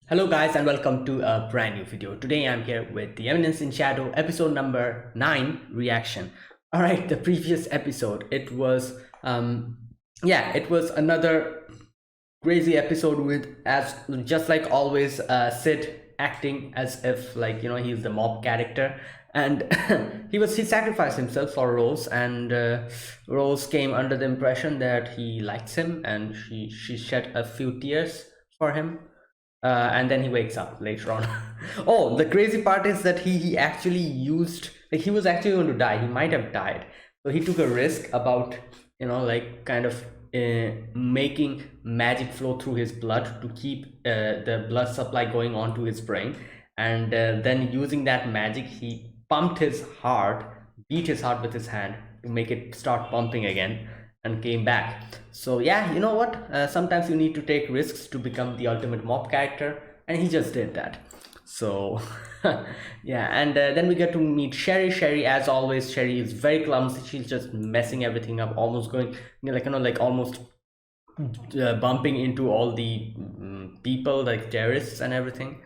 Hello guys and welcome to a brand new video. Today I'm here with the Eminence in Shadow episode number 9 reaction. All right, the previous episode it was it was another crazy episode with as just like always Sid acting as if he's the mob character and he sacrificed himself for Rose and Rose came under the impression that he likes him and she shed a few tears for him and then he wakes up later on. Oh, the crazy part is that he actually used he was actually going to die. He might have died, so he took a risk about kind of making magic flow through his blood to keep the blood supply going on to his brain, and then using that magic, he pumped his heart, beat his heart with his hand to make it start pumping again and came back. So yeah, you know what? Sometimes you need to take risks to become the ultimate mob character, and he just did that. So yeah, and then we get to meet Sherry. Sherry, as always, Sherry is very clumsy. She's just messing everything up, almost going like almost bumping into all the people like terrorists and everything.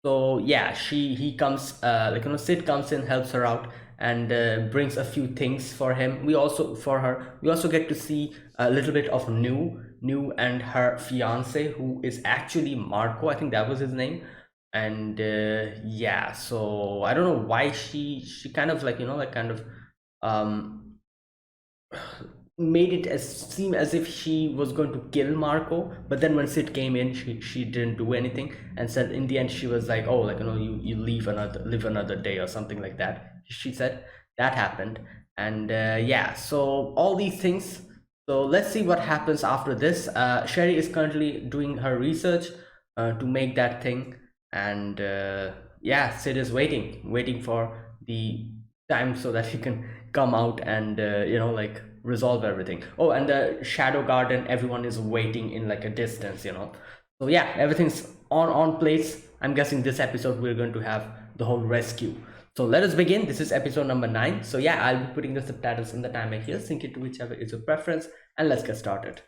So yeah, he comes Sid comes in, helps her out, and brings a few things for him. We also get to see a little bit of new and her fiance, who is actually Marco. I think that was his name. And yeah, so I don't know why she kind of um made it as seem as if she was going to kill Marco, but then when Sid came in, she didn't do anything and said in the end she was like, oh, you live another day or something like that. She said that happened, and yeah, so all these things. So let's see what happens after this. Sherry is currently doing her research to make that thing, and yeah, Sid is waiting for the time so that he can come out and resolve everything. Oh, and the shadow garden, everyone is waiting in like a distance. So yeah, everything's on place. I'm guessing this episode we're going to have the whole rescue. So let us begin. This is episode number 9. So yeah, I'll be putting the subtitles in the timer here. Sync it to whichever is your preference, and let's get started.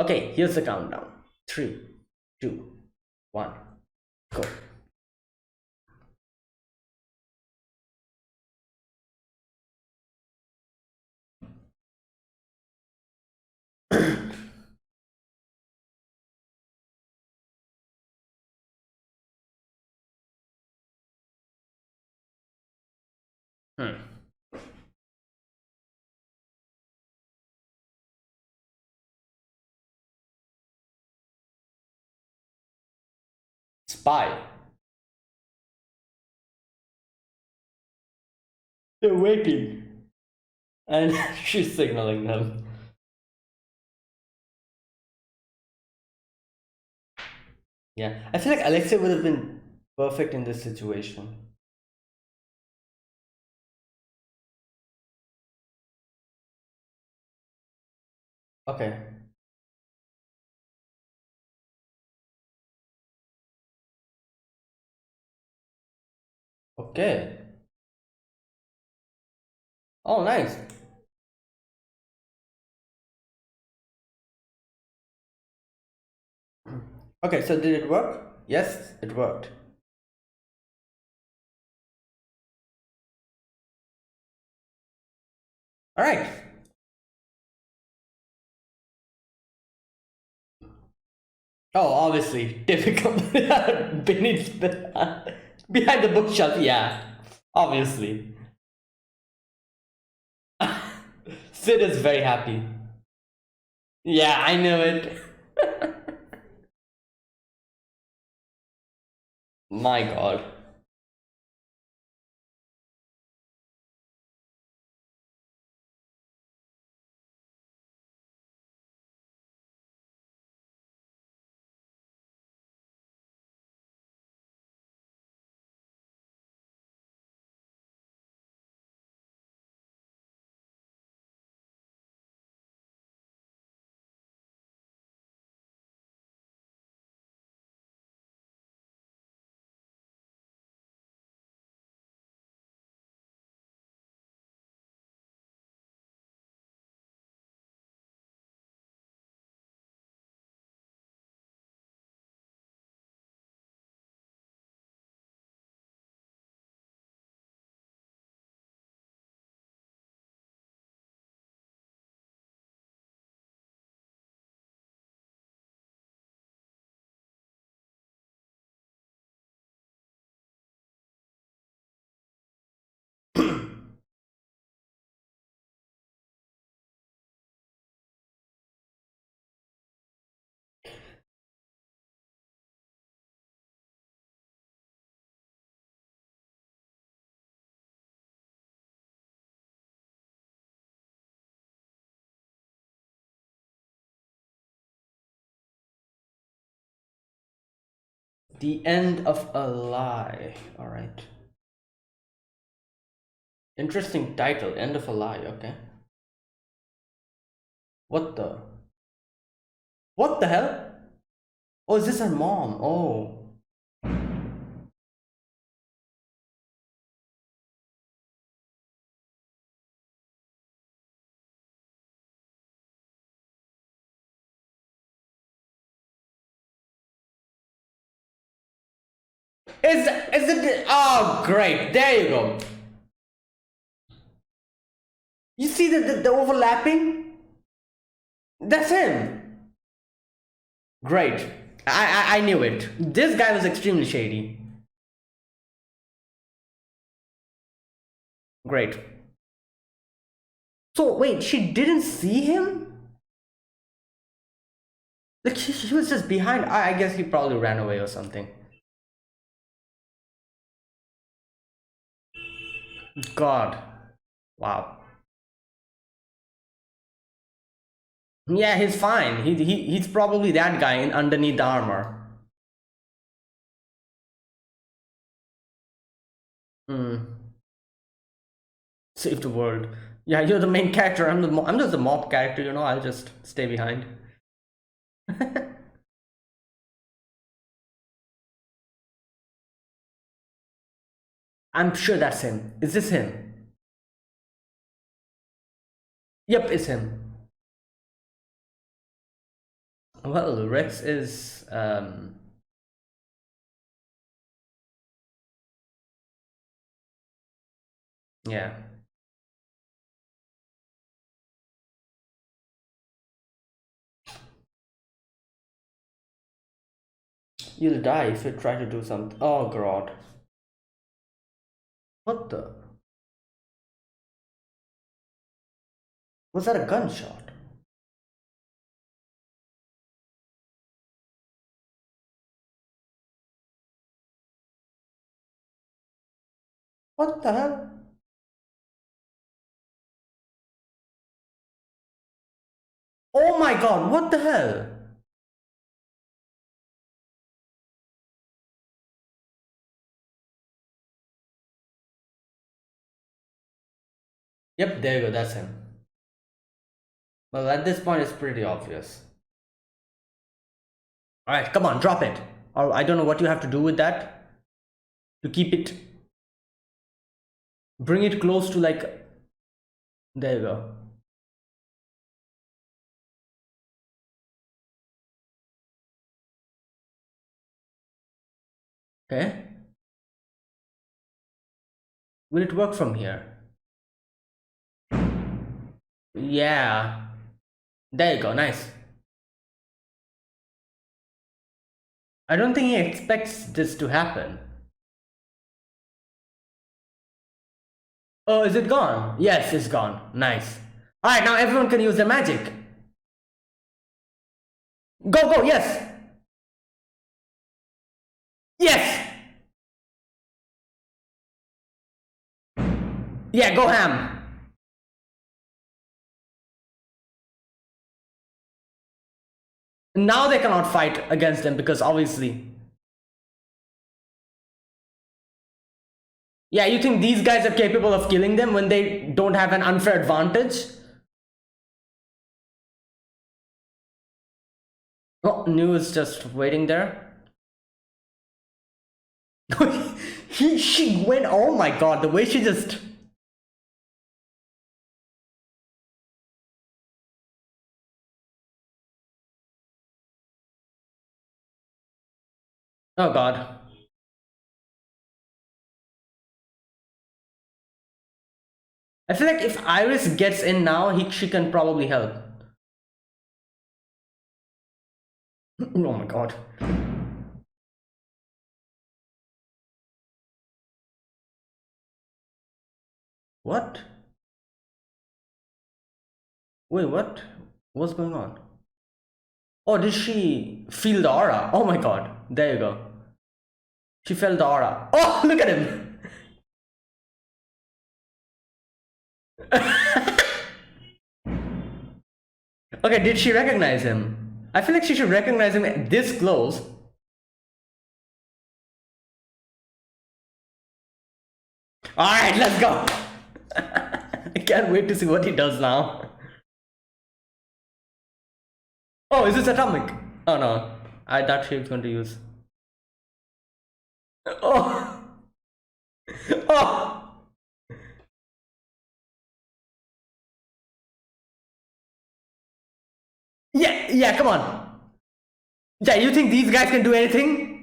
Okay, here's the countdown. 3, 2, 1, go. Hmm. Spy. They're waiting, and she's signaling them. Yeah, I feel like Alexei would have been perfect in this situation. Okay. Okay. Oh, nice. Okay, so did it work? Yes, it worked. All right. Oh, obviously, difficult. Beneath behind the bookshelf, yeah. Obviously. Sid is very happy. Yeah, I know it. My God. The end of a lie. All right. Interesting title. End of a lie. Okay. What the? What the hell? Oh, is this her mom? Oh. Is it? Oh, great. There you go. You see the overlapping? That's him. Great. I knew it. This guy was extremely shady. Great. So wait, she didn't see him? Like he was just behind. I guess he probably ran away or something. God. Wow. Yeah, he's fine. He's probably that guy in underneath the armor. Hmm. Save the world. Yeah, you're the main character. I'm just the mob character. You know, I'll just stay behind. I'm sure that's him. Is this him? Yep, it's him. Well, Rex is yeah. You'll die if you try to do something. Oh god. What the? Was that a gunshot? What the hell? Oh my god, what the hell? Yep, there you go, that's him. Well, at this point, it's pretty obvious. Alright, come on, drop it. Or I don't know what you have to do with that to keep it. Bring it close to like. There you go. Okay. Will it work from here? Yeah. There you go, nice. I don't think he expects this to happen. Oh, is it gone? Yes, it's gone. Nice. Alright, now everyone can use their magic. Go, go, yes! Yes! Yeah, go ham. Now they cannot fight against them because obviously. Yeah, you think these guys are capable of killing them when they don't have an unfair advantage? Oh, New is just waiting there. She went, oh my god, the way she just. Oh god. I feel like if Iris gets in now, she can probably help. Oh my god. What? Wait, what? What's going on? Oh, did she feel the aura? Oh my god. There you go. She felt the aura. Oh, look at him. Okay, did she recognize him? I feel like she should recognize him this close. All right, let's go. I can't wait to see what he does now. Oh, is this atomic? Oh no, I thought he was going to use. Oh, oh, yeah, yeah. Come on. Yeah, you think these guys can do anything?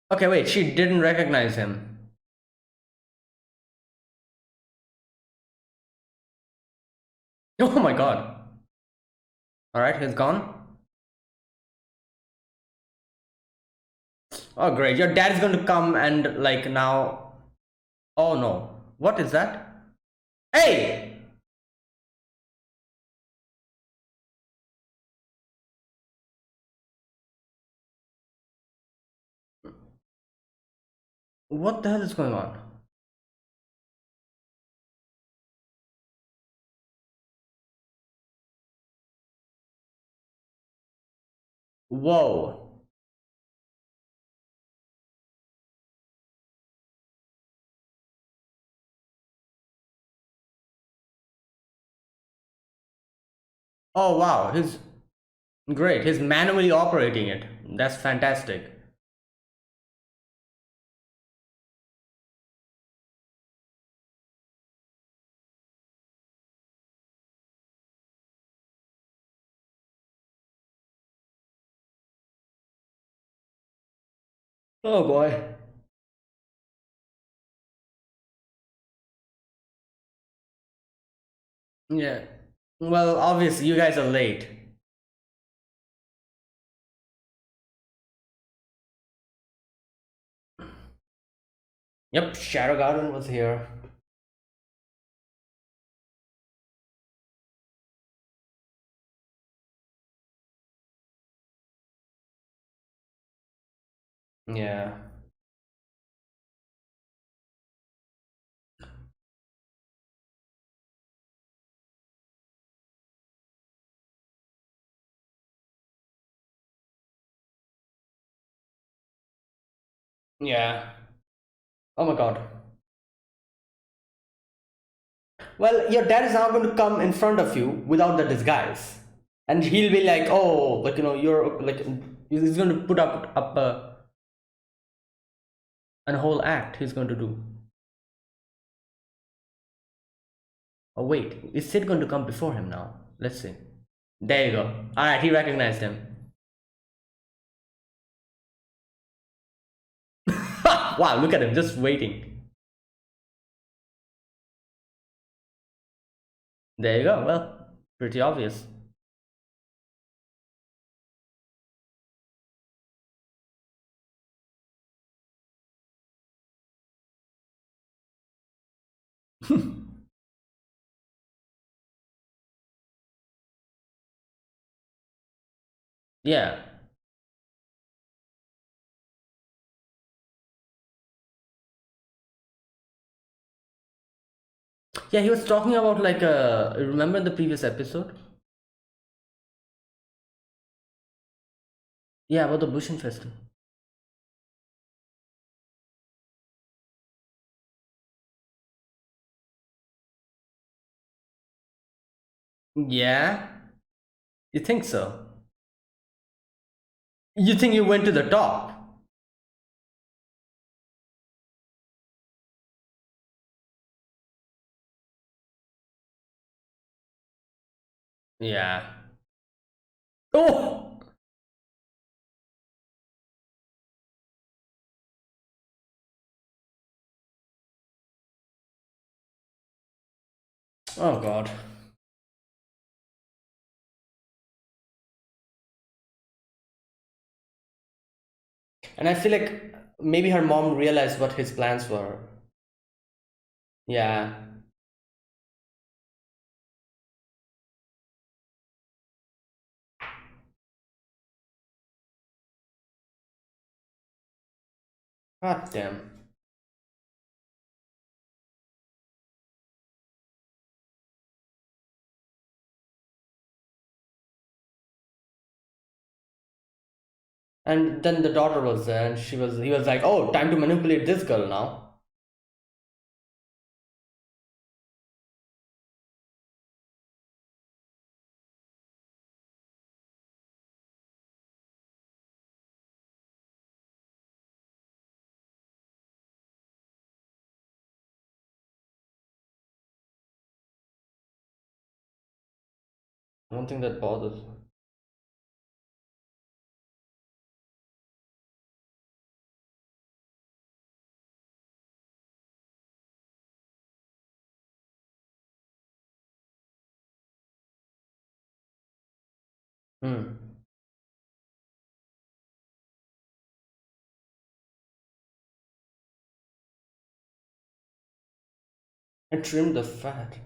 Okay, wait. She didn't recognize him. Oh my god. All right, he's gone. Oh great, your dad is going to come and like now. Oh no, what is that? Hey, what the hell is going on? Whoa. Oh wow, he's great. He's manually operating it. That's fantastic. Oh boy. Yeah. Well, obviously, you guys are late. Yep, Shadow Garden was here. Yeah. Yeah. Oh my god. Well, your dad is now going to come in front of you without the disguise. And he'll be like, oh, like, you're like, he's going to put up a whole act he's going to do. Oh, wait, is Sid going to come before him now? Let's see. There you go. Alright, he recognized him. Wow, look at him, just waiting. There you go. Well, pretty obvious. Yeah. Yeah, he was talking about like remember the previous episode? Yeah, about the Bush Festival. Yeah? You think so? You think you went to the top? Yeah. Oh! Oh god. And I feel like maybe her mom realized what his plans were. Yeah. God damn. And then the daughter was there, and he was like, "Oh, time to manipulate this girl now." One thing that bothers me. Hmm. I trimmed the fat.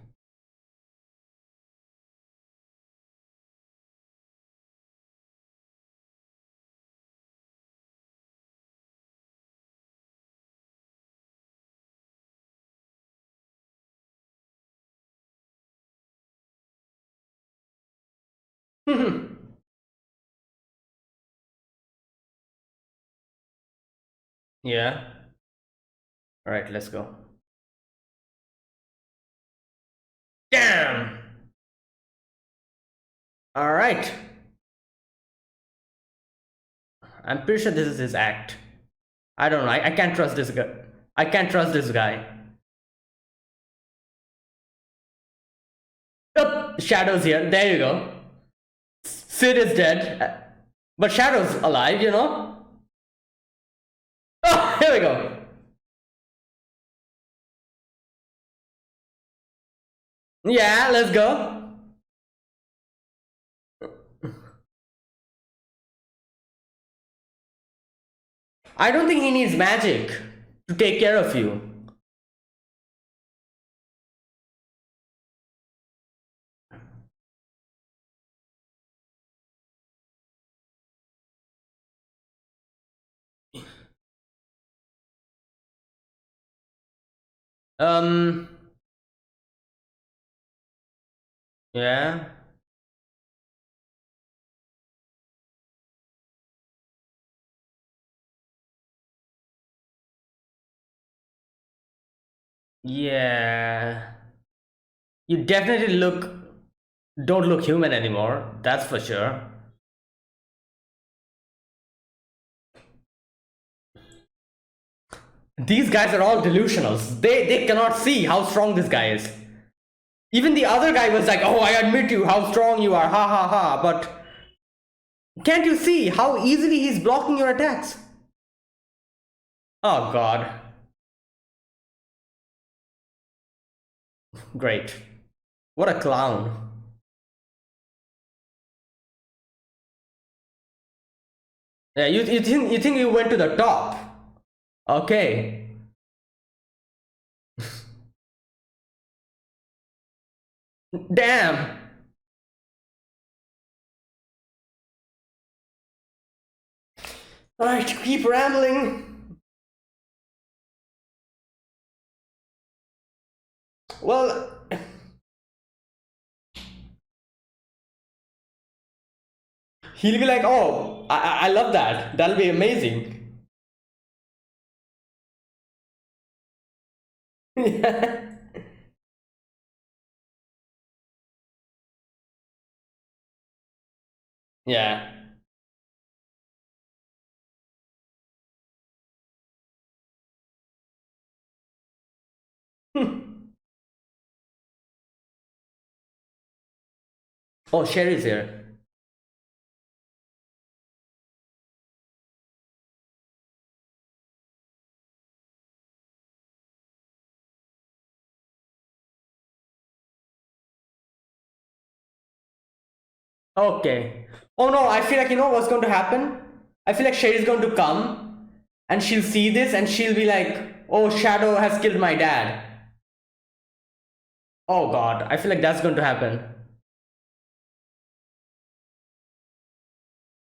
Yeah. All right, let's go. Damn. All right. I'm pretty sure this is his act. I don't know. I can't trust this guy. I can't trust this guy. Oh, Shadow's here. There you go. Sid is dead. But Shadow's alive, you know? Oh, here we go. Yeah, let's go. I don't think he needs magic to take care of you. Um, yeah. Yeah. You definitely don't look human anymore. That's for sure. These guys are all delusionals. They cannot see how strong this guy is. Even the other guy was like, "Oh, I admit you how strong you are, ha ha ha." But can't you see how easily he's blocking your attacks? Oh god. Great. What a clown. Yeah, you think you went to the top. Okay. Damn. Alright, keep rambling. Well, he'll be like, "Oh, I love that. That'll be amazing." Yeah. Yeah. Oh, Sherry's here. Okay. Oh no, I feel like you know what's going to happen? I feel like Sherry's going to come and she'll see this and she'll be like, "Oh, Shadow has killed my dad." Oh god, I feel like that's going to happen.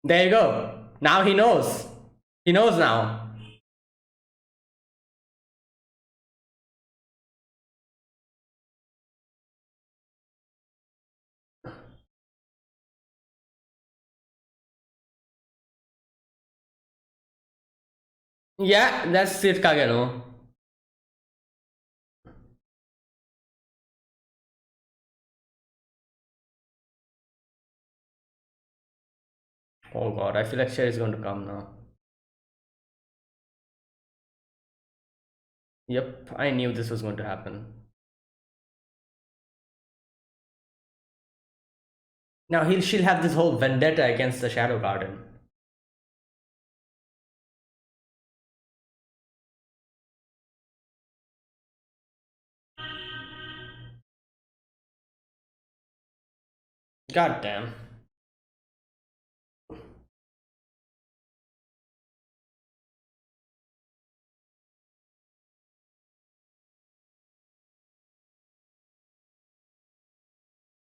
There you go. Now he knows. He knows now. Yeah, that's it, Kageno. Oh god, I feel like Sherry is going to come now. Yep, I knew this was going to happen. Now she'll have this whole vendetta against the Shadow Garden. God damn.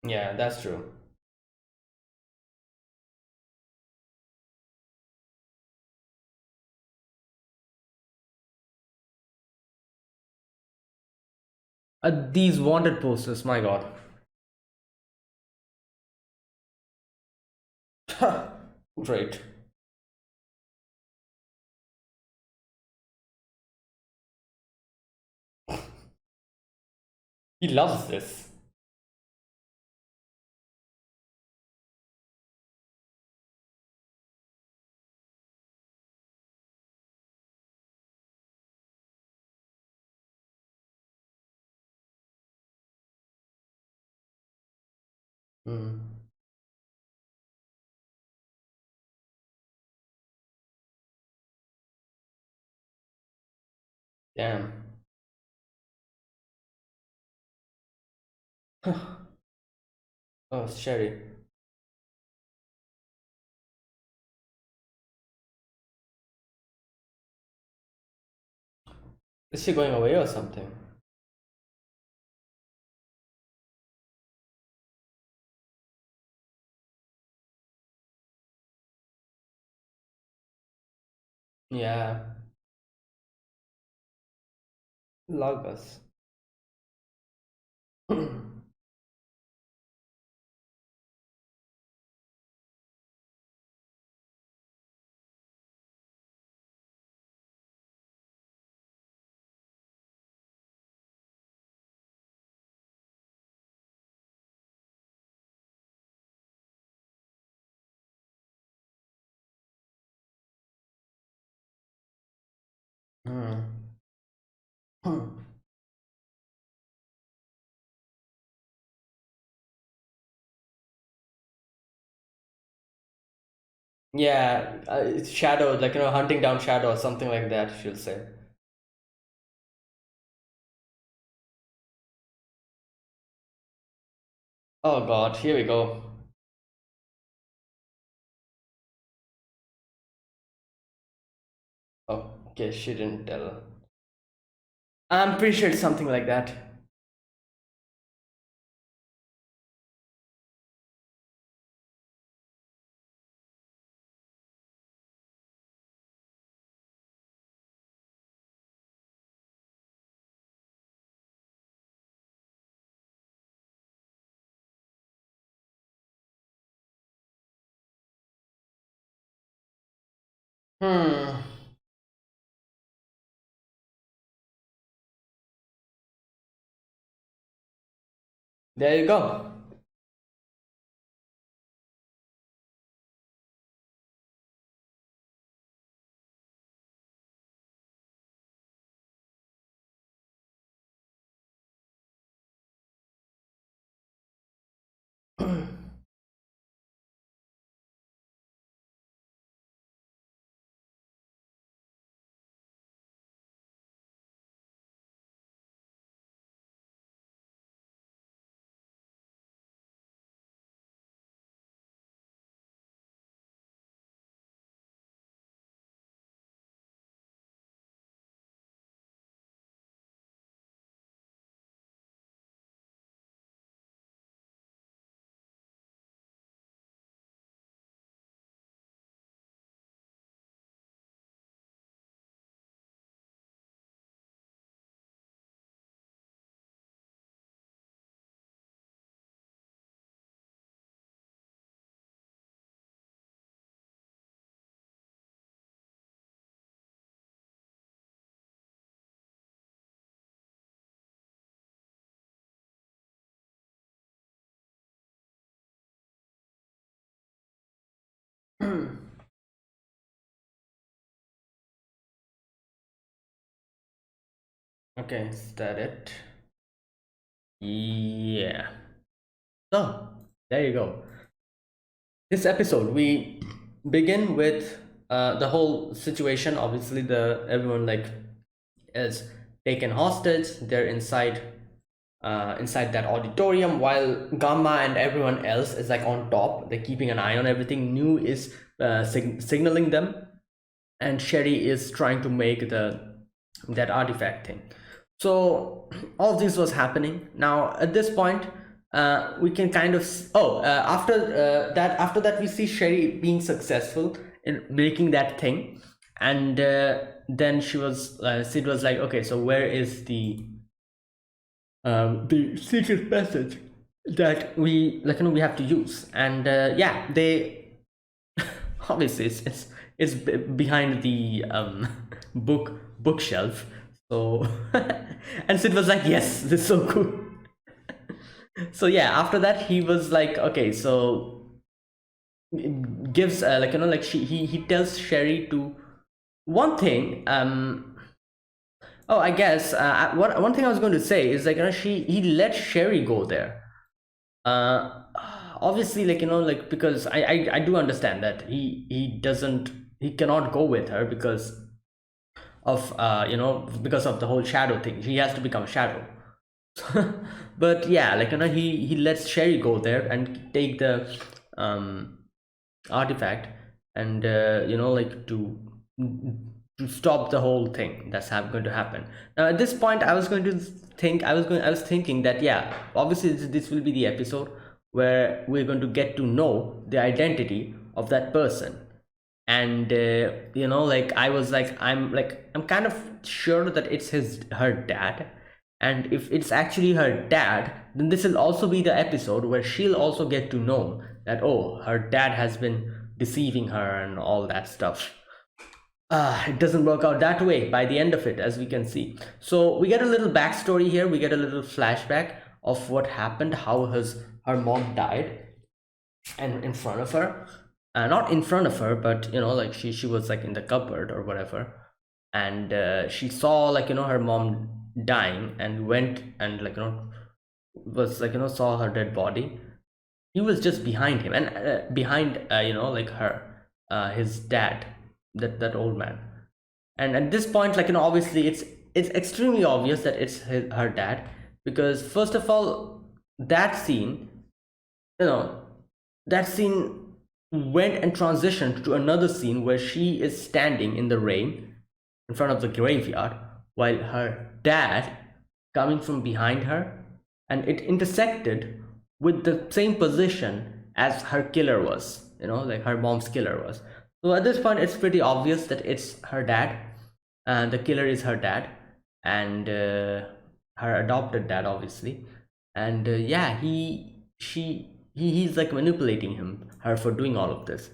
Yeah, that's true. These wanted posters, my god. Great. He loves this. Hmm. Damn. Oh, Sherry. Is she going away or something? Yeah. Love us. Hmm. Yeah, it's Shadow, like, hunting down Shadow or something like that, she'll say. Oh god, here we go. Oh, okay, she didn't tell. I'm pretty sure it's something like that. Hmm. There you go. Okay, is that it? Yeah. So there you go. This episode we begin with the whole situation. Obviously, the everyone like is taken hostage. They're inside that auditorium, while Gamma and everyone else is like on top. They're keeping an eye on everything. New is signaling them, and Sherry is trying to make the that artifact thing. So all this was happening. Now at this point, we can kind of after that we see Sherry being successful in making that thing, and then Sid was like, okay, so where is the secret passage that we we have to use? And yeah, they obviously it's behind the bookshelf. So and Sid was like, yes, this is so cool. So yeah, after that he was like, okay, so gives he tells Sherry to one thing. Oh, I guess what one thing I was going to say is like, he let Sherry go there. uh Obviously, because I do understand that he cannot go with her because of because of the whole shadow thing. He has to become shadow. But yeah, he lets Sherry go there and take the um artifact, and to stop the whole thing that's going to happen. Now at this point I was thinking that, yeah, obviously this will be the episode where we're going to get to know the identity of that person. And I was like, I'm kind of sure that it's her dad. And if it's actually her dad, then this will also be the episode where she'll also get to know that, oh, her dad has been deceiving her and all that stuff. It doesn't work out that way by the end of it, as we can see. So we get a little backstory here. We get a little flashback of what happened, how her mom died, and in front of her, not in front of her, but she was like in the cupboard or whatever. And she saw her mom dying, and went and was saw her dead body. He was just behind him, and behind her, his dad, that old man. And at this point, obviously it's extremely obvious that it's her dad, because first of all, that scene, you know that scene went and transitioned to another scene where she is standing in the rain in front of the graveyard, while her dad coming from behind her, and it intersected with the same position as her killer was, her mom's killer was. So at this point it's pretty obvious that it's her dad, and the killer is her dad, and her adopted dad, obviously. And yeah, he's like manipulating her for doing all of this.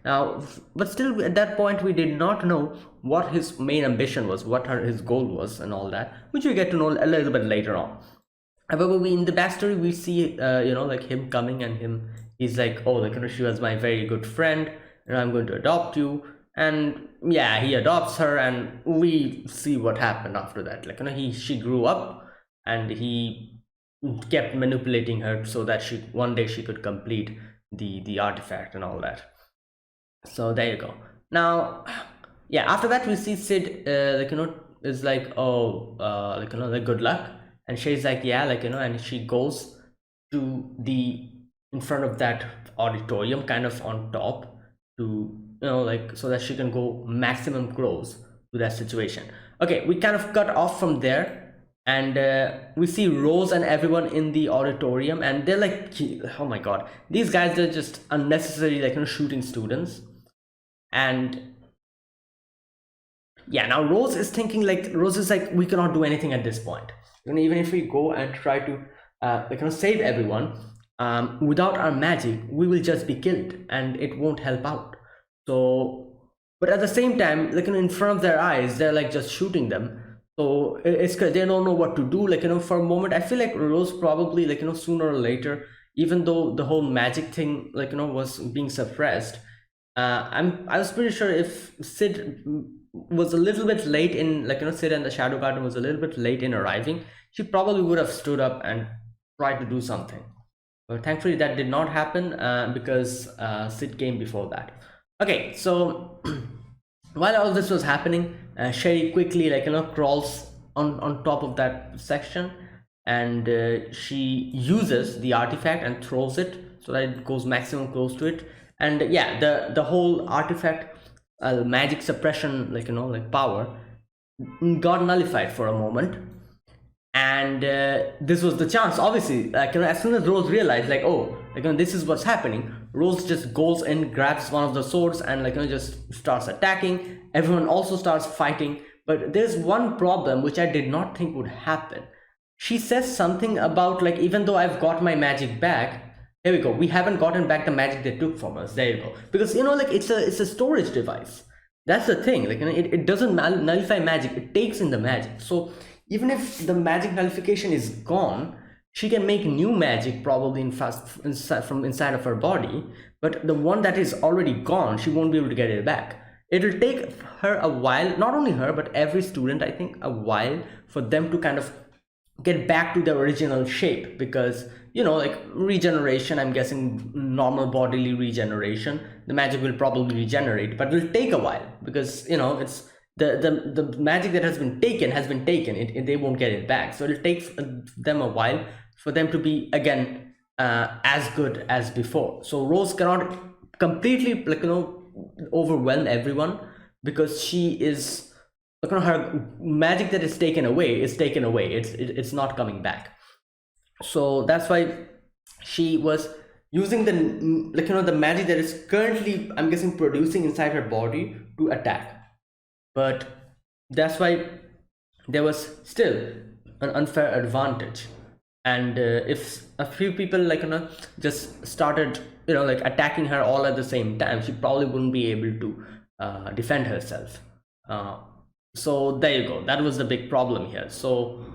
Now, but still at that point we did not know what his main ambition was, what his goal was, and all that, which we get to know a little bit later on. However, we in the backstory we see him coming, and he's like, oh, she was my very good friend, and I'm going to adopt you. And yeah, he adopts her, and we see what happened after that. She grew up, and he kept manipulating her so that one day she could complete the artifact and all that. So there you go. Now, yeah, after that we see Sid is like, oh, like, good luck. And she's like, yeah, and she goes to the in front of that auditorium, kind of on top, to so that she can go maximum close to that situation. Okay, we kind of cut off from there, and we see Rose and everyone in the auditorium, and they're like, oh my god, these guys are just unnecessary, shooting students. And yeah, now Rose is thinking, Rose is like, we cannot do anything at this point. Even if we go and try to save everyone, without our magic we will just be killed, and it won't help out. So, but at the same time, in front of their eyes, they're like just shooting them. So it's they don't know what to do. For a moment I feel like Rose probably sooner or later, even though the whole magic thing was being suppressed, I was pretty sure if Sid was a little bit late in, like, Sid and the Shadow Garden was a little bit late in arriving, she probably would have stood up and tried to do something. But thankfully that did not happen, because Sid came before that. Okay, so while all this was happening, Sherry quickly, like, crawls on top of that section, and she uses the artifact and throws it so that it goes maximum close to it. And yeah, the whole artifact, magic suppression, like power, got nullified for a moment. And this was the chance, obviously, like, as soon as Rose realized, like, oh, like, this is what's happening, Rose just goes in, grabs one of the swords, and, like, just starts attacking. Everyone also starts fighting. But there's one problem which I did not think would happen. She says something about, like, even though I've got my magic back, here we go, we haven't gotten back the magic they took from us. There you go. Because, like, it's a storage device. That's the thing. Like, it doesn't nullify magic, it takes in the magic. So even if the magic nullification is gone, she can make new magic probably from inside of her body. But the one that is already gone, she won't be able to get it back. It'll take her a while, not only her, but every student, I think, a while for them to kind of get back to their original shape. Because, like, regeneration, I'm guessing normal bodily regeneration, the magic will probably regenerate, but it'll take a while, because, it's the magic that has been taken they won't get it back. So it'll take them a while for them to be again as good as before. So Rose cannot completely, like, overwhelm everyone, because she is, like, her magic that is taken away it's not coming back. So that's why she was using the, like, the magic that is currently, I'm guessing, producing inside her body to attack. But that's why there was still an unfair advantage. And if a few people, like, just started, like, attacking her all at the same time, she probably wouldn't be able to defend herself. So there you go, that was the big problem here. So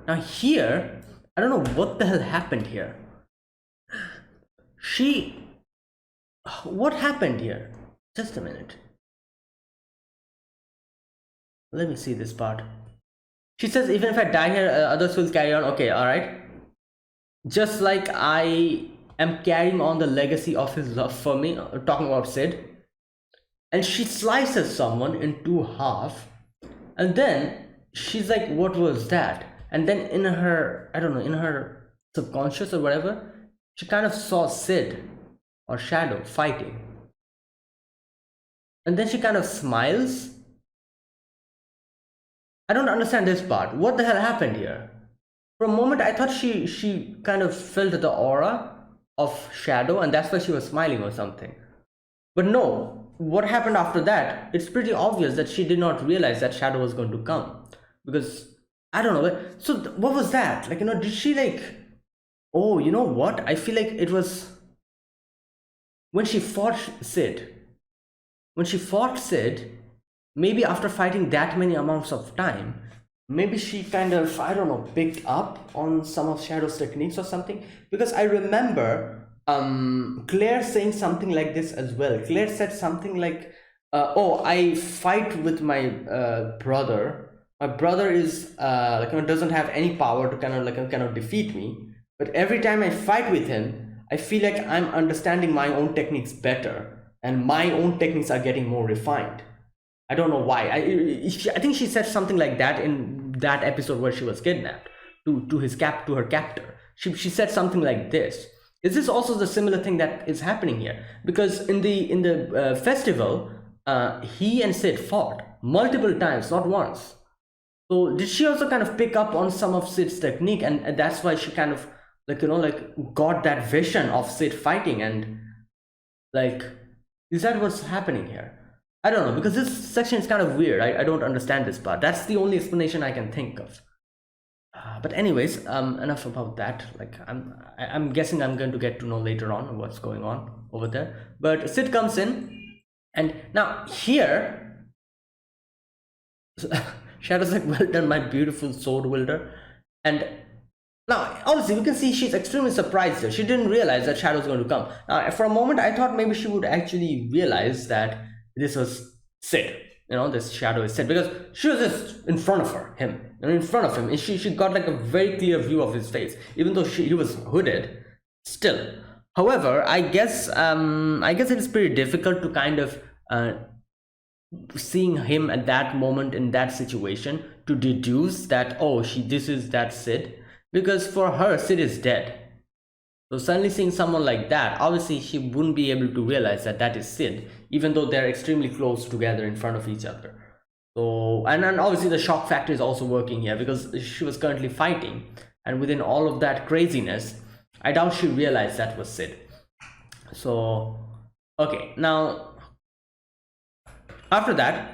now here, I don't know what the hell happened here. What happened here? Just a minute. Let me see this part. She says, even if I die here, others will carry on. Okay, all right. Just like I am carrying on the legacy of his love for me, talking about Sid. And she slices someone in two half. And then she's like, what was that? And then in her, I don't know, in her subconscious or whatever, she kind of saw Sid or Shadow fighting. And then she kind of smiles. I don't understand this part. What the hell happened here? For a moment, I thought she kind of felt the aura of Shadow, and that's why she was smiling or something. But no, what happened after that? It's pretty obvious that she did not realize that Shadow was going to come. Because, I don't know. So what was that? Like, did she, like... Oh, you know what? I feel like it was... When she fought Sid. Maybe after fighting that many amounts of time, maybe she kind of, I don't know, picked up on some of Shadow's techniques or something. Because I remember Claire saying something like this as well. Claire said something like, oh, I fight with my brother. My brother is like, doesn't have any power to kind of defeat me. But every time I fight with him, I feel like I'm understanding my own techniques better, and my own techniques are getting more refined. I don't know why. I think she said something like that in that episode where she was kidnapped to her captor. She said something like this. Is this also the similar thing that is happening here? Because in the festival, he and Sid fought multiple times, not once. So did she also kind of pick up on some of Sid's technique, and that's why she kind of got that vision of Sid fighting, and like, is that what's happening here? I don't know, because this section is kind of weird. I don't understand this part. That's the only explanation I can think of. But anyways, enough about that. Like, I'm guessing I'm going to get to know later on what's going on over there. But Sid comes in, and now here, Shadow's like, well done, my beautiful sword wielder. And now, obviously, we can see she's extremely surprised here. She didn't realize that Shadow's going to come. Now, for a moment, I thought maybe she would actually realize that this was Sid. This shadow is Sid, because she was just in front of him, in front of him, and she got like a very clear view of his face, even though he was hooded. Still, however, I guess it is pretty difficult to kind of seeing him at that moment in that situation to deduce that, oh, this is that Sid, because for her Sid is dead. So suddenly seeing someone like that, obviously she wouldn't be able to realize that that is Sid, even though they're extremely close together in front of each other. So, and obviously the shock factor is also working here, because she was currently fighting, and within all of that craziness, I doubt she realized that was Sid. So, okay, now after that,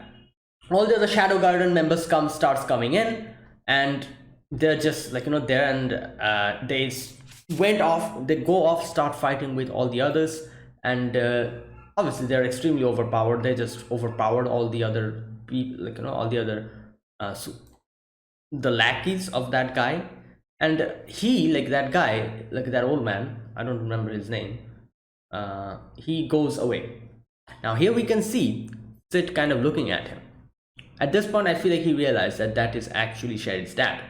all the other Shadow Garden members starts coming in, and they're just like there, and they go off, start fighting with all the others, and obviously they're extremely overpowered. They just overpowered all the other people, all the other the lackeys of that guy. And he, like that guy, like that old man, I don't remember his name, he goes away. Now here we can see Sid kind of looking at him. At this point I feel like he realized that that is actually Sherry's dad.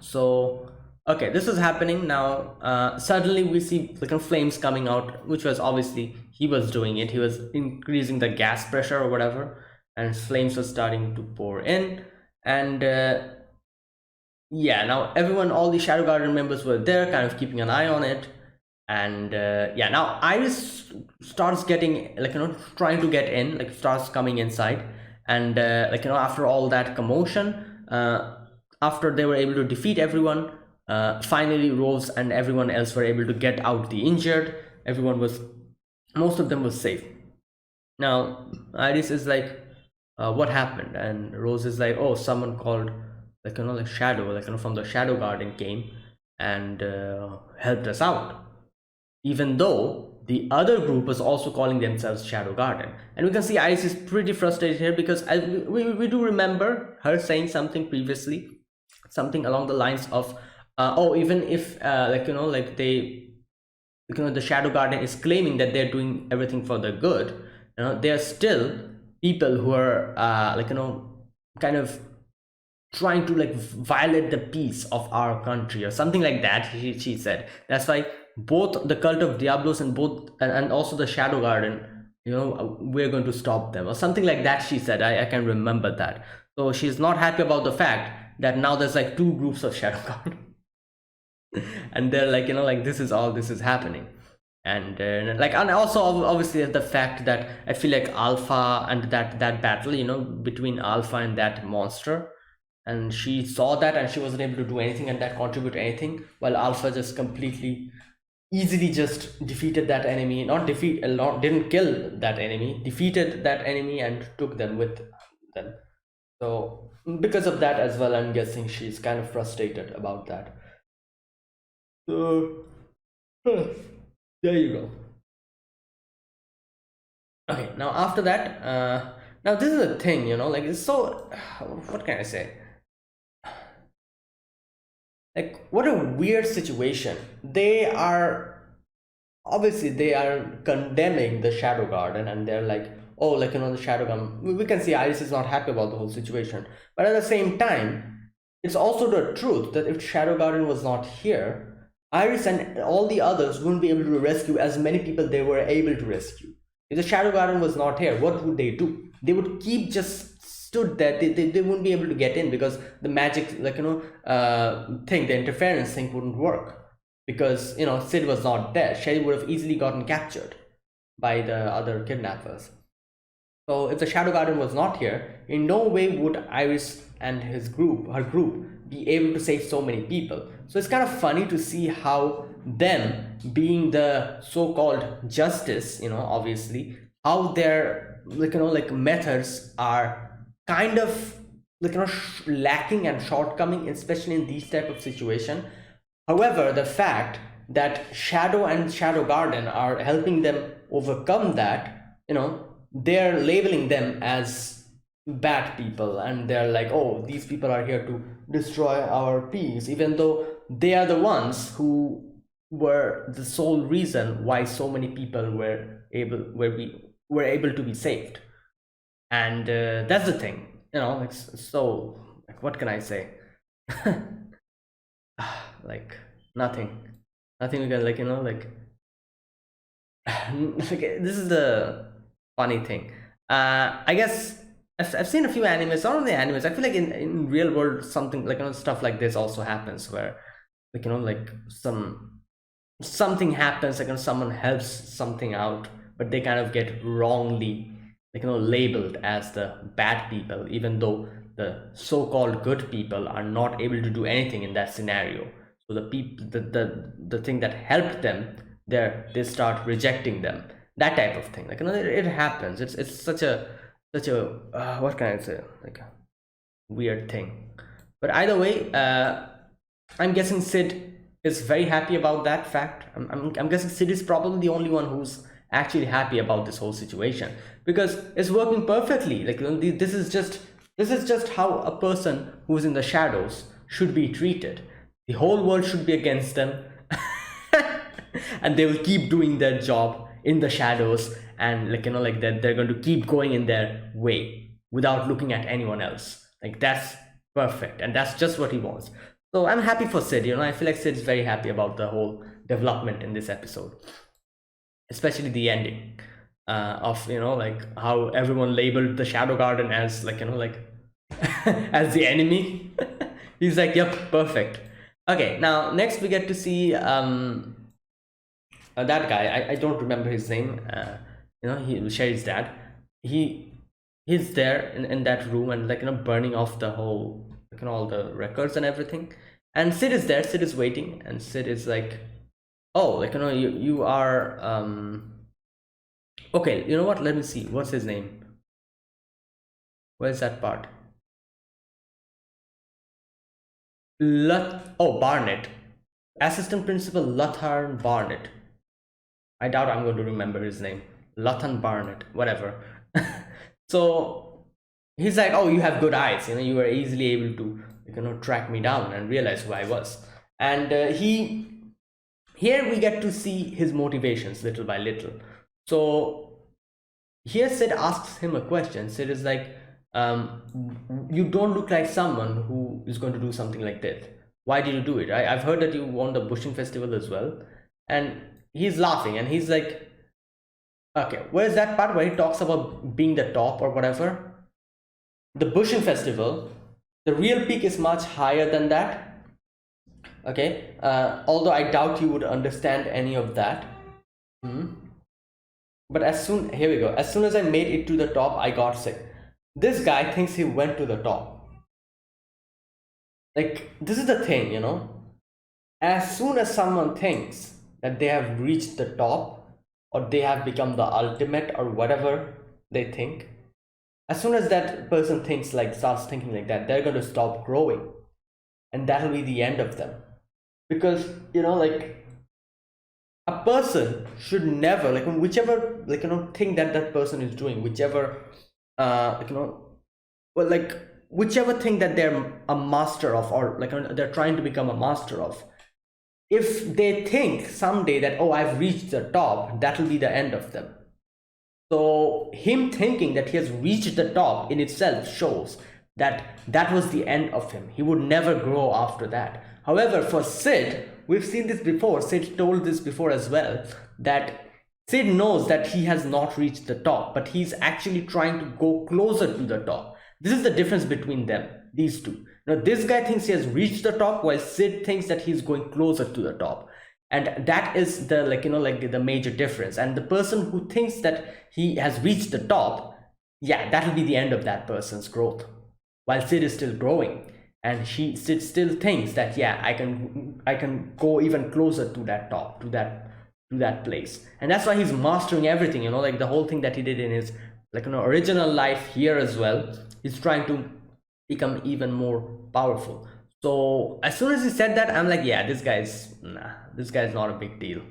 So okay, this is happening now. Suddenly we see flames coming out, which was obviously he was doing it. He was increasing the gas pressure or whatever, and flames were starting to pour in. And yeah, now everyone, all the Shadow Garden members were there, kind of keeping an eye on it. And yeah, now Iris starts getting trying to get in, starts coming inside. And after all that commotion, after they were able to defeat everyone, finally Rose and everyone else were able to get out the injured. Most of them was safe. Now Iris is like, what happened? And Rose is like, oh, someone called Shadow, from the Shadow Garden came and helped us out, even though the other group was also calling themselves Shadow Garden. And we can see Iris is pretty frustrated here, because we do remember her saying something previously, something along the lines of, oh, even if the Shadow Garden is claiming that they're doing everything for the good, there are still people who are kind of trying to violate the peace of our country, or something like that, she said. That's why both the cult of Diablos and also the Shadow Garden, we're going to stop them, or something like that, she said. I can remember that. So she's not happy about the fact that now there's two groups of Shadow Garden. And they're this is happening. And and also obviously the fact that I feel like Alpha and that battle, between Alpha and that monster, and she saw that and she wasn't able to do anything and that contribute anything, while Alpha just completely easily just defeated that enemy. Didn't kill that enemy, defeated that enemy and took them with them. So because of that as well, I'm guessing she's kind of frustrated about that. So there you go. Okay, now after that, now this is a thing, it's so, what can I say, what a weird situation. They are condemning the Shadow Garden, and they're like, oh, the Shadow Garden, we can see Iris is not happy about the whole situation. But at the same time, it's also the truth that if Shadow Garden was not here, Iris and all the others wouldn't be able to rescue as many people they were able to rescue. If the Shadow Garden was not here, what would they do? They would keep just stood there. They wouldn't be able to get in, because the magic thing, the interference thing wouldn't work, because Sid was not there. Sherry would have easily gotten captured by the other kidnappers. So if the Shadow Garden was not here, in no way would Iris and her group be able to save so many people. So it's kind of funny to see how them being the so-called justice, obviously, how their methods are kind of lacking and shortcoming, especially in these type of situation. However, the fact that Shadow and Shadow Garden are helping them overcome that, they're labeling them as bad people, and they're like, oh, these people are here to destroy our peace, even though they are the ones who were the sole reason why so many people were able to be saved. And that's the thing, you know. So like, what can I say? Like nothing, nothing we can, like, you know, like okay, this is the funny thing. I guess I've seen a few animes. Not only animes, I feel like in real world something like, you know, stuff like this also happens where, like, you know, like something happens, like, you know, someone helps something out, but they kind of get wrongly, like, you know, labeled as the bad people, even though the so-called good people are not able to do anything in that scenario. So the people, the thing that helped them, they start rejecting them. That type of thing, like, you know, it happens. It's such a what can I say, like a weird thing. But either way, I'm guessing Sid is very happy about that fact. I'm guessing Sid is probably the only one who's actually happy about this whole situation, because it's working perfectly. Like, you know, this is just how a person who's in the shadows should be treated. The whole world should be against them, and they will keep doing their job in the shadows, and, like, you know, like that they're going to keep going in their way without looking at anyone else. Like, that's perfect, and that's just what he wants. So I'm happy for Sid. You know, I feel like Sid's very happy about the whole development in this episode, especially the ending, of, you know, like how everyone labeled the Shadow Garden as, like, you know, like as the enemy. He's like, yep, perfect. Okay, now next we get to see that guy. I don't remember his name. You know, he Sherry's dad. He he's there in that room, and, like, you know, burning off the whole, like, you know, all the records and everything. And Sid is there. Sid is waiting, and Sid is like, oh, like, you know, you are okay. You know what? Let me see. What's his name? Where's that part? Barnett. Assistant Principal Lutharn Barnett. I doubt I'm going to remember his name. Luthan Barnett, whatever. So he's like, oh, you have good eyes. You know, you were easily able to, you know, track me down and realize who I was. And here we get to see his motivations little by little. So here Sid asks him a question. Sid is like, you don't look like someone who is going to do something like this. Why did you do it? I've heard that you won the bushing festival as well. And he's laughing, and he's like, okay, where's that part where he talks about being the top or whatever? The bushing festival, the real peak is much higher than that. Okay, although I doubt you would understand any of that. But here we go. As soon as I made it to the top, I got sick. This guy thinks he went to the top. Like, this is the thing, you know. As soon as someone thinks that they have reached the top, or they have become the ultimate, or whatever they think, as soon as that person starts thinking like that, they're going to stop growing, and that'll be the end of them. Because, you know, like, a person should never, like, whichever, like, you know, thing that person is doing, whichever like, you know, well, like, whichever thing that they're a master of, or, like, they're trying to become a master of, if they think someday that, oh, I've reached the top, that'll be the end of them. So him thinking that he has reached the top in itself shows that that was the end of him. He would never grow after that. However, for Sid, we've seen this before. Sid told this before as well, that Sid knows that he has not reached the top, but he's actually trying to go closer to the top. This is the difference between them, these two. Now, this guy thinks he has reached the top, while Sid thinks that he's going closer to the top. And that is the, like, you know, like, the major difference. And the person who thinks that he has reached the top, yeah, that'll be the end of that person's growth. While Sid is still growing, and Sid still thinks that, yeah, I can go even closer to that top, to that place. And that's why he's mastering everything, you know, like the whole thing that he did in his, like, you know, original life here as well. He's trying to become even more powerful. So as soon as he said that, I'm like, yeah, this guy's not a big deal.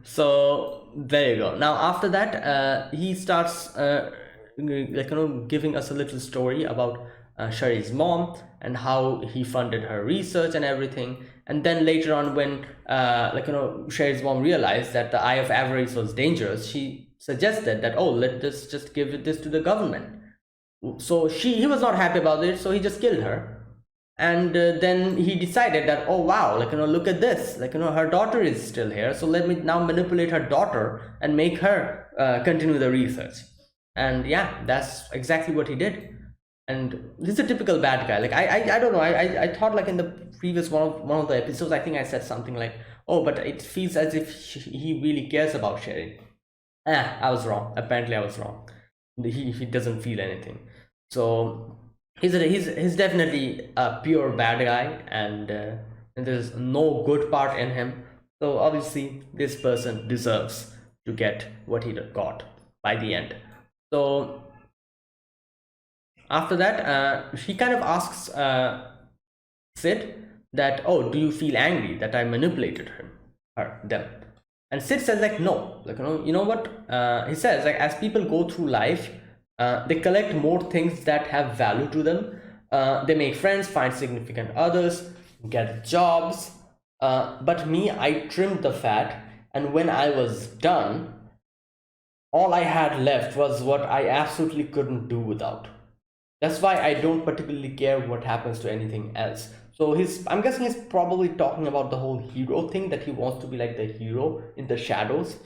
So there you go. Now after that, he starts like, you know, giving us a little story about Sherry's mom and how he funded her research and everything. And then later on, when like, you know, Sherry's mom realized that the Eye of Avarice was dangerous, she suggested that, oh, let us just give this to the government. So he was not happy about it, so he just killed her. And then he decided that, oh wow, like, look at this, like, her daughter is still here, so let me now manipulate her daughter and make her continue the research. And yeah, that's exactly what he did. And this is a typical bad guy. Like, I don't know, I thought, like, in the previous one of the episodes, I think I said something like, oh, but it feels as if he really cares about sharing. I was wrong. Apparently I was wrong. He doesn't feel anything. So he's definitely a pure bad guy, and there's no good part in him. So obviously this person deserves to get what he got by the end. So after that, he kind of asks Sid that, oh, do you feel angry that I manipulated them? And Sid says, like, no, like, you know what, he says, like, as people go through life, they collect more things that have value to them. They make friends, find significant others, get jobs, but me, I trimmed the fat, and when I was done, all I had left was what I absolutely couldn't do without. That's why I don't particularly care what happens to anything else. So I'm guessing he's probably talking about the whole hero thing, that he wants to be like the hero in the shadows.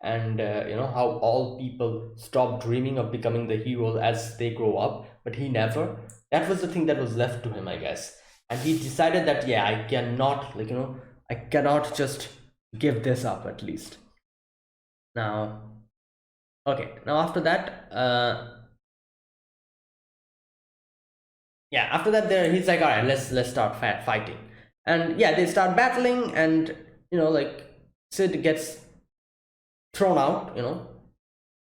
And how all people stop dreaming of becoming the heroes as they grow up, but he never. That was the thing that was left to him, I guess. And he decided that, yeah, I cannot, I cannot just give this up, at least. Now, okay, now after that, there he's like, all right, let's start fighting. And yeah, they start battling, and like, Sid gets thrown out,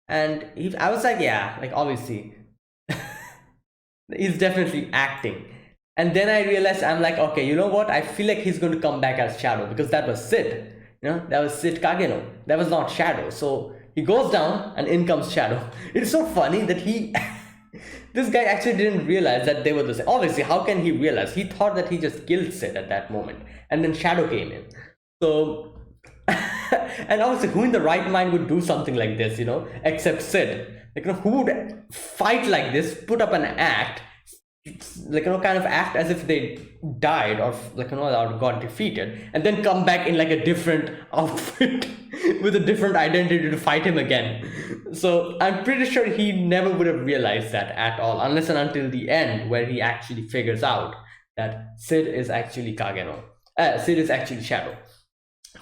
and I was like, yeah, like, obviously he's definitely acting. And then I realized, I'm like, okay, you know what, I feel like he's going to come back as Shadow, because that was Sid, that was Sid Kageno, that was not Shadow. So he goes down and in comes Shadow. It's so funny that this guy actually didn't realize that they were the same. Obviously, how can he realize? He thought that he just killed Sid at that moment, and then Shadow came in. So and obviously, who in the right mind would do something like this, except Sid? Like, who would fight like this, put up an act, like, kind of act as if they died, or like, or got defeated, and then come back in like a different outfit with a different identity to fight him again. So I'm pretty sure he never would have realized that at all, unless and until the end, where he actually figures out that Sid is actually Kageno. Sid is actually Shadow.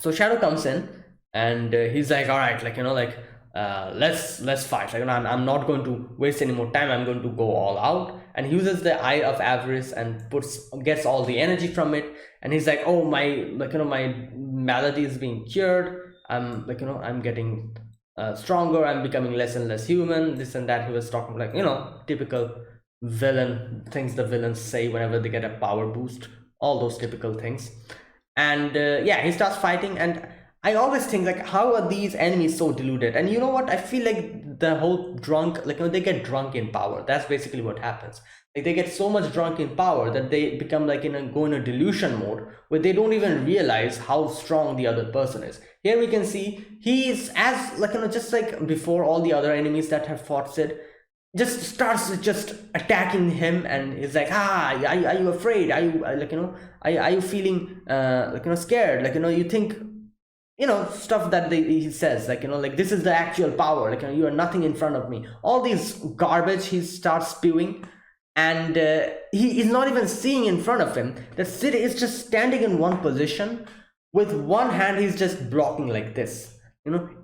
So Shadow comes in, and he's like, all right, like, let's fight. Like, I'm not going to waste any more time. I'm going to go all out. And he uses the Eye of Avarice and gets all the energy from it. And he's like, oh, my, like, my malady is being cured. I'm like, I'm getting stronger. I'm becoming less and less human. This and that. He was talking like, typical villain things the villains say whenever they get a power boost. All those typical things. And yeah, he starts fighting, and I always think, like, how are these enemies so deluded? And you know what, I feel like the whole drunk, like, they get drunk in power. That's basically what happens. Like, they get so much drunk in power that they become like go in a delusion mode, where they don't even realize how strong the other person is. Here we can see he's as, like, just like before, all the other enemies that have fought Sid just starts just attacking him, and he's like, are you afraid? Are you like, are you feeling like, scared? Like, you think, stuff that he says, like, like, this is the actual power, like, you are nothing in front of me. All these garbage he starts spewing, and he is not even seeing in front of him that Sid is just standing in one position with one hand. He's just blocking like this.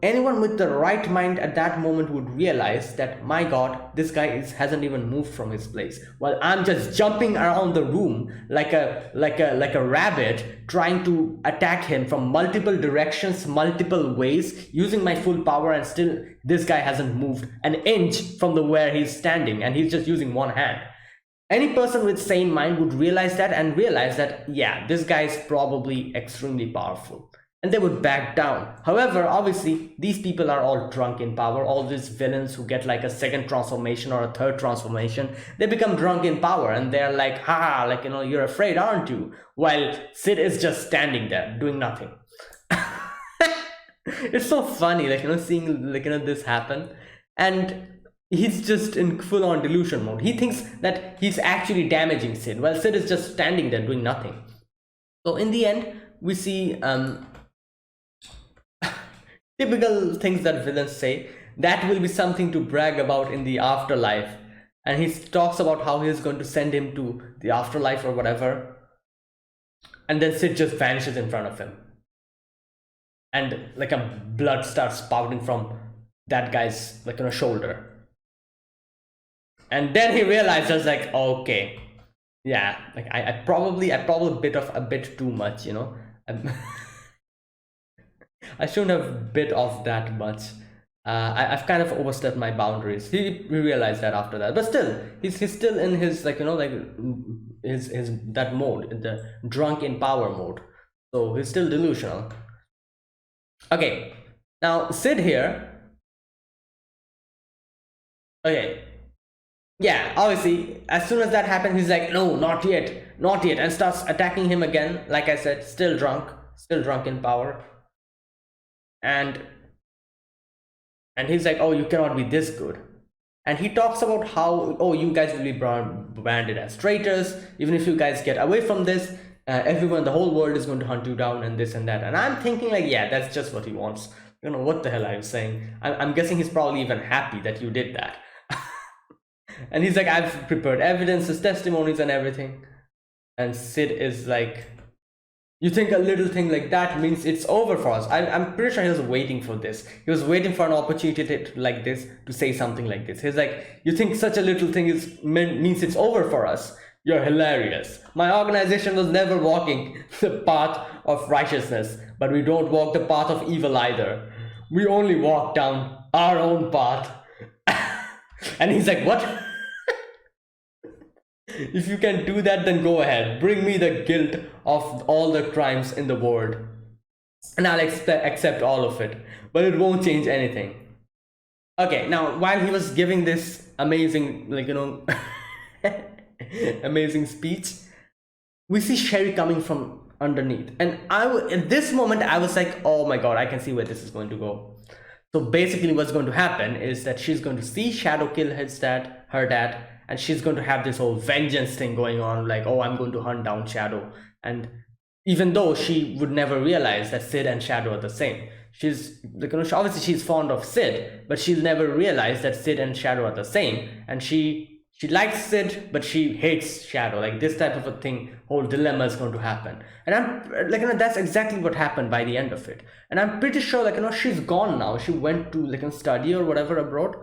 Anyone with the right mind at that moment would realize that, my god, this guy hasn't even moved from his place, while I'm just jumping around the room like a rabbit, trying to attack him from multiple directions, multiple ways, using my full power, and still this guy hasn't moved an inch from where he's standing, and he's just using one hand. Any person with sane mind would realize that, and realize that, yeah, this guy is probably extremely powerful, and they would back down. However, obviously, these people are all drunk in power. All these villains who get like a second transformation or a third transformation, they become drunk in power, and they're like, ha, like, you're afraid, aren't you? While Sid is just standing there doing nothing. It's so funny, like, seeing, like, this happen. And he's just in full on delusion mode. He thinks that he's actually damaging Sid, while Sid is just standing there doing nothing. So in the end, we see typical things that villains say. That will be something to brag about in the afterlife. And he talks about how he's going to send him to the afterlife or whatever. And then Sid just vanishes in front of him. And like a blood starts spouting from that guy's, like, shoulder. And then he realizes, like, okay, yeah, like I probably bit off a bit too much, I shouldn't have bit off that much. I've kind of overstepped my boundaries. He realized that after that, but still, he's still in his, like, like his that mode, the drunk in power mode. So he's still delusional. Okay, now Sid here. Okay, yeah, obviously, as soon as that happens, he's like, no, not yet, not yet, and starts attacking him again. Like I said, still drunk in power. And he's like, oh, you cannot be this good. And he talks about how, oh, you guys will be branded as traitors. Even if you guys get away from this, everyone, the whole world is going to hunt you down, and this and that. And I'm thinking, like, yeah, that's just what he wants. What the hell are you saying? I'm guessing he's probably even happy that you did that. And he's like, I've prepared evidences, testimonies, and everything. And Sid is like, you think a little thing like that means it's over for us? I'm pretty sure he was waiting for this. He was waiting for an opportunity like this to say something like this. He's like, you think such a little thing means it's over for us? You're hilarious. My organization was never walking the path of righteousness, but we don't walk the path of evil either. We only walk down our own path. And he's like, what? If you can do that, then go ahead. Bring me the guilt of all the crimes in the world, and I'll accept all of it. But it won't change anything. Okay, now while he was giving this amazing, like, amazing speech, we see Sherry coming from underneath. And in this moment, I was like, oh my god, I can see where this is going to go. So basically what's going to happen is that she's going to see Shadow kill her dad, and she's going to have this whole vengeance thing going on, like, oh, I'm going to hunt down Shadow. And even though she would never realize that Sid and Shadow are the same, she's like, obviously she's fond of Sid, but she'll never realize that Sid and Shadow are the same. And she likes Sid, but she hates Shadow. Like, this type of a thing, whole dilemma is going to happen. And I'm like, that's exactly what happened by the end of it. And I'm pretty sure, like, she's gone now. She went to, like, study or whatever abroad.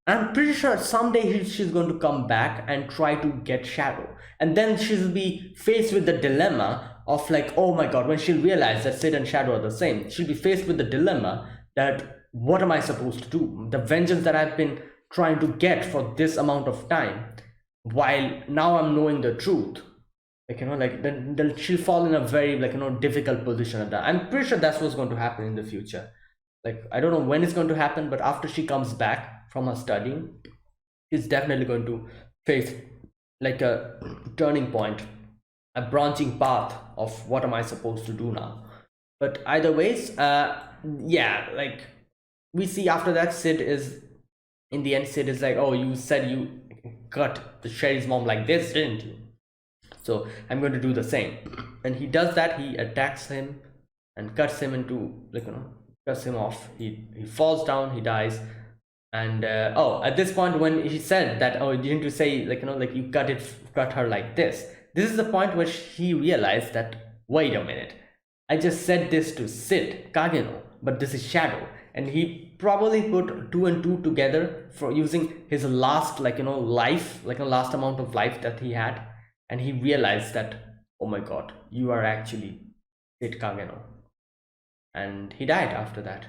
I'm pretty sure someday she's going to come back and try to get Shadow. And then she'll be faced with the dilemma of, like, oh my god, when she'll realize that Sid and Shadow are the same, she'll be faced with the dilemma that, what am I supposed to do? The vengeance that I've been trying to get for this amount of time, while now I'm knowing the truth. Like, like, then she'll fall in a very, like, difficult position at that. I'm pretty sure that's what's going to happen in the future. Like, I don't know when it's going to happen, but after she comes back from her studying, she's definitely going to face, like, a turning point, a branching path of what am I supposed to do now. But either ways, yeah, like, we see after that, Sid is like, oh, you said you cut the Sherry's mom like this, didn't you? So I'm going to do the same. And he does that. He attacks him and cuts him into, like, cuts him off. He falls down, he dies. And oh, at this point, when he said that, oh, didn't you say, like, like, you cut her like this is the point where he realized that, wait a minute, I just said this to Sid Kageno, but this is Shadow. And he probably put 2 and 2 together for using his last, like, life, like, last amount of life that he had. And he realized that, oh my god, you are actually Sid Kageno. And he died after that.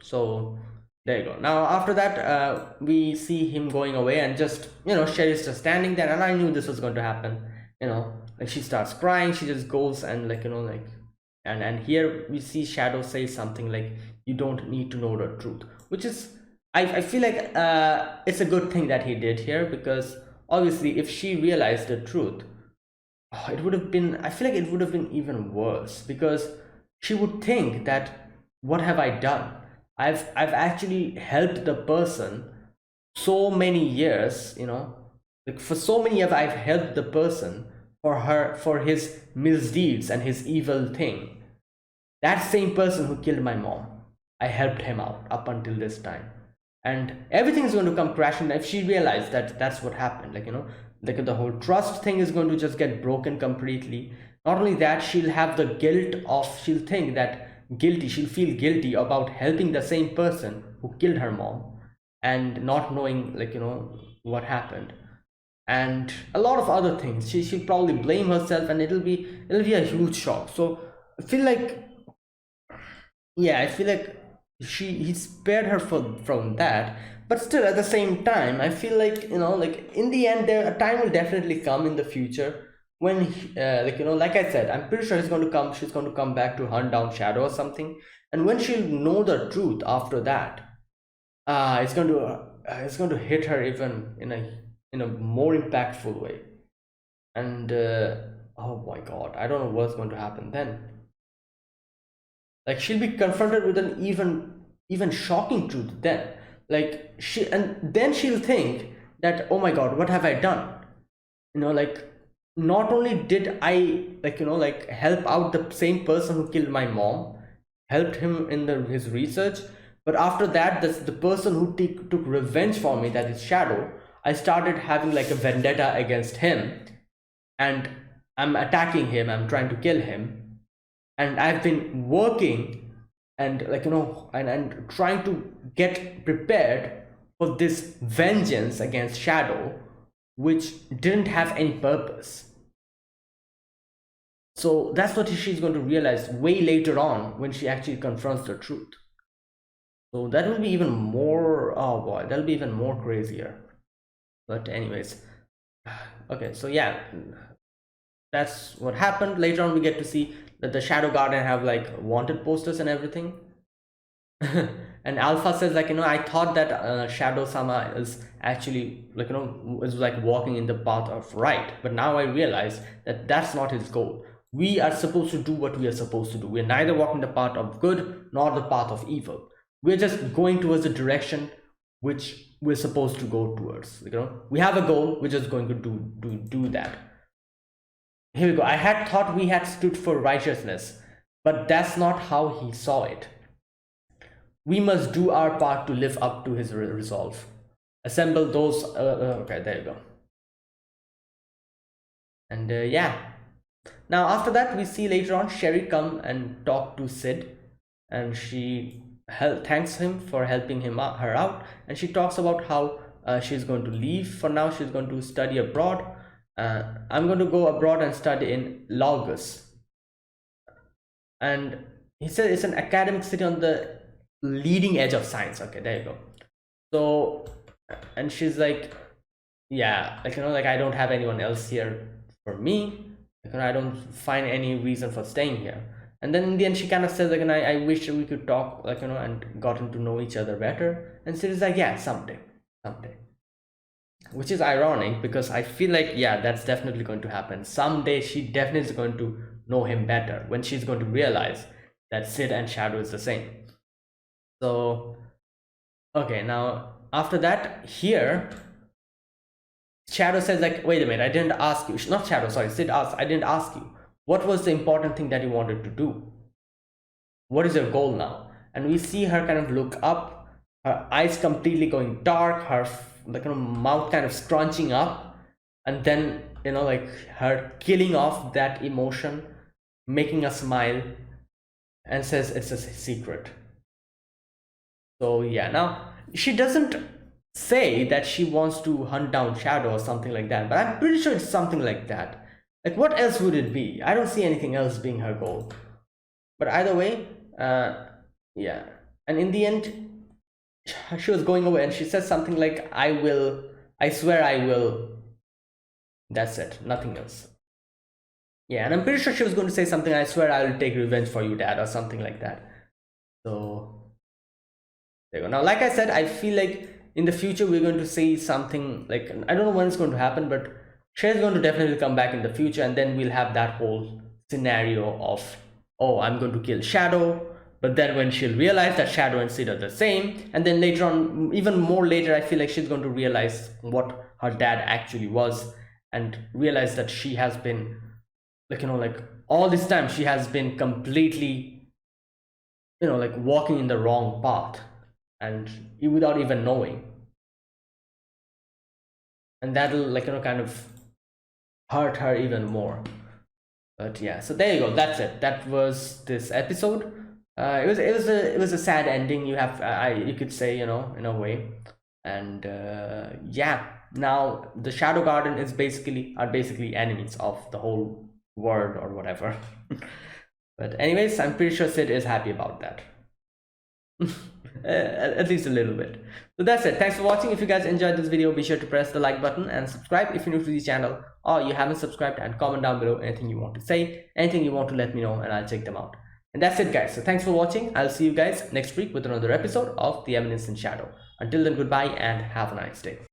So there you go. Now after that, we see him going away, and just, Sherry's just standing there, and I knew this was going to happen. Like, she starts crying, she just goes and, like, like, and here we see Shadow say something like, you don't need to know the truth, which is, I feel like it's a good thing that he did here, because obviously if she realized the truth, it would have been, I feel like it would have been even worse, because she would think that what have I done? I've actually helped the person so many years, like for so many years I've helped the person for his misdeeds and his evil thing. That same person who killed my mom, I helped him out up until this time. And everything's going to come crashing if she realized that that's what happened. Like the whole trust thing is going to just get broken completely. Not only that, she'll have the guilt of, she'll think that guilty, she'll feel guilty about helping the same person who killed her mom and not knowing, what happened, and a lot of other things. She'll probably blame herself, and it'll be a huge shock. So I feel like, yeah, I feel like he spared her from that. But still, at the same time, I feel like, like in the end, there a time will definitely come in the future when like I said, I'm pretty sure she's going to come back to hunt down Shadow or something. And when she'll know the truth after that, it's going to hit her even in a more impactful way. And oh my god, I don't know what's going to happen then. Like, she'll be confronted with an even shocking truth then. Like, then she'll think that, oh my god, what have I done? Like, not only did I, like help out the same person who killed my mom, helped him in his research, but after that, the person who took revenge for me, that is Shadow, I started having like a vendetta against him, and I'm attacking him, I'm trying to kill him, and I've been working and, and trying to get prepared for this vengeance against Shadow, which didn't have any purpose. So that's what she's going to realize way later on when she actually confronts the truth. So that will be even more, oh boy, that'll be even more crazier. But anyways, okay, so yeah, that's what happened. Later on we get to see that the Shadow Garden have like wanted posters and everything. And Alpha says, like, I thought that Shadow Sama is actually, like, is like walking in the path of right, but now I realize that that's not his goal. We are supposed to do what we are supposed to do. We're neither walking the path of good nor the path of evil. We're just going towards the direction which we're supposed to go towards. We have a goal, we're just going to do that. Here we go. I had thought we had stood for righteousness, but that's not how he saw it. We must do our part to live up to his resolve. Assemble those. Okay, there you go. And yeah. Now after that, we see later on Sherry come and talk to Sid, and she thanks him for helping her out, and she talks about how she's going to leave for now. She's going to study abroad. I'm going to go abroad and study in Lagos. And he said it's an academic city on the leading edge of science. Okay, there you go. So, and she's like, yeah, like I don't have anyone else here for me. I don't find any reason for staying here. And then in the end, she kind of says, like, I wish we could talk, and gotten to know each other better. And Sid is like, yeah, someday. Which is ironic because I feel like, yeah, that's definitely going to happen. Someday she definitely is going to know him better when she's going to realize that Sid and Shadow is the same. So, okay, now after that, here, Shadow says, like, wait a minute, I didn't ask you. Not Shadow, sorry, Sid asks, I didn't ask you. What was the important thing that you wanted to do? What is your goal now? And we see her kind of look up, her eyes completely going dark, her mouth kind of scrunching up, and then, like her killing off that emotion, making a smile, and says it's a secret. So yeah, now she doesn't say that she wants to hunt down Shadow or something like that, but I'm pretty sure it's something like that. Like, what else would it be? I don't see anything else being her goal. But either way, yeah. And in the end, she was going away and she says something like, I swear I will. That's it, nothing else. Yeah, and I'm pretty sure she was going to say something, I swear I will take revenge for you, Dad, or something like that. So, there you go. Now, like I said, I feel like in the future we're going to see something like, I don't know when it's going to happen, but Sherry's going to definitely come back in the future, and then we'll have that whole scenario of, oh, I'm going to kill Shadow, But then when she'll realize that Shadow and Sid are the same, and then later on, even more later, I feel like she's going to realize what her dad actually was, and realize that she has been, like, like all this time she has been completely, like walking in the wrong path, and without even knowing. And that'll, like, kind of hurt her even more. But yeah, so there you go. That's it. That was this episode. It was a sad ending. You could say, in a way. And yeah, now the Shadow Garden are basically enemies of the whole world or whatever. But anyways, I'm pretty sure Sid is happy about that. At least a little bit. So that's it. Thanks for watching. If you guys enjoyed this video, be sure to press the like button and subscribe if you're new to the channel, or you haven't subscribed, and comment down below anything you want to say, anything you want to let me know, and I'll check them out. And that's it, guys. So thanks for watching. I'll see you guys next week with another episode of The Eminence in Shadow. Until then, goodbye and have a nice day.